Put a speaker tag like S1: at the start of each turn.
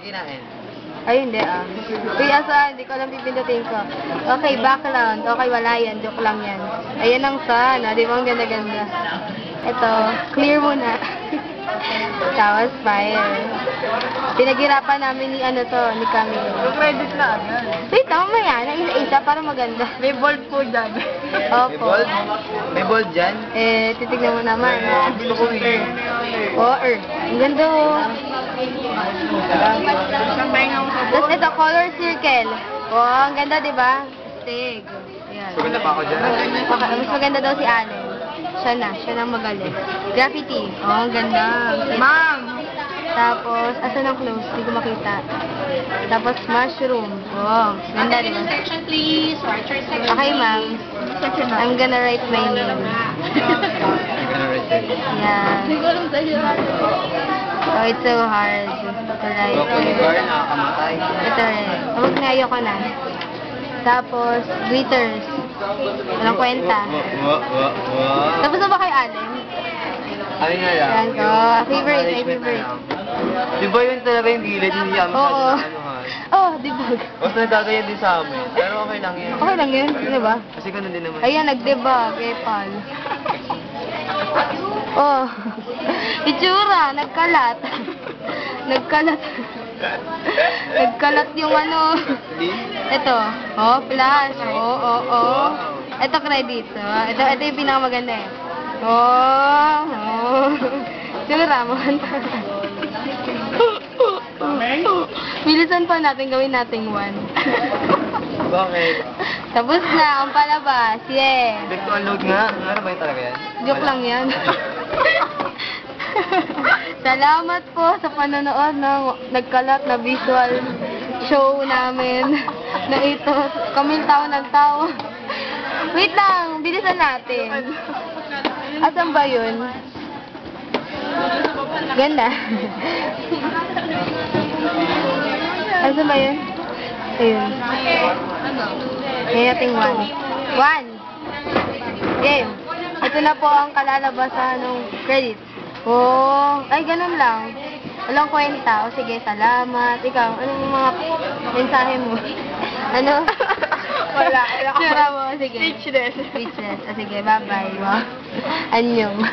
S1: Sige na,
S2: Ay, hindi ah. Uy, asa, hindi ko alam pipindutin ko. Okay, background. Okay, wala yan. Joke lang yan. Ayan ang sun. Di ba ang ganda-ganda? Ito, clear muna. Tapos fire. Pinaghirapan namin ni ni Camille.
S3: Credit na agad.
S2: Wait, tama yan. Ang isa-isa para maganda.
S3: May bold po dyan.
S1: May
S2: Opo.
S1: bold? May bold dyan?
S2: Titignan mo naman.
S1: Gusto ko eh.
S2: Ang ganda oh. Tapos ito, color circle. Oh, ang ganda, di ba? Tig. Ayan.
S1: Maganda pa ako dyan.
S2: Mas maganda daw si Allen. Siya na magaling. Graffiti. Oh, ang ganda.
S3: Ma'am!
S2: Tapos, asan ang close? Hindi ko makita. Tapos, mushroom. Oh, ganda, di ba?
S4: Section please. Archer section.
S2: Okay, ma'am. I'm gonna write my name. Yeah. Oh, it's so hard to write.
S1: Okay, nakakamatay.
S2: Ito rin. Huwag na, ayoko na. Tapos, glitters. Walang kwenta. Tapos na ba kay Allen?
S1: Ayun nga lang.
S2: Yan ko. Favorite, my favorite.
S1: Di ba yun talaga yung gilid? Hindi kami
S2: Oo.
S1: anuhan.
S2: Oh, debug.
S1: Basta nagkakaya din sa amin. Pero okay lang yun.
S2: Okay lang yun, di ba?
S1: Kasi ganun din naman.
S2: Ayan, nag-debug. Epal. Oh. Itsura, nagkalat. Nagkalat. Nagkalat yung Ito. Oh, flash. Oh. Ito credit. Oh. Ito yung pinakamaganda eh. Oh. Itsura, maganda. Bilisan pa natin, gawin nating 1.
S1: Bakit?
S2: Tapos na, ang palabas. Yeah.
S1: Click to unload nga. Ano ba yun talaga yan?
S2: Joke lang yan. Salamat po sa panonood ng nagkalat na visual show namin na ito. Kaming tao ng tao. Wait lang, bilisan natin. Asan ba yun? Ganda. Asan ba yun? Ayun. Ngayon nating 1. Game. Ito na po ang kalalabasan ng credits. Oh, ay ganun lang. Walang kwenta. O sige, salamat. Ikaw, anong mga mensahe mo? Ano?
S3: Wala.
S2: Sira mo, sige.
S3: Speechless.
S2: Speechless. O sige, bye-bye. Anyong.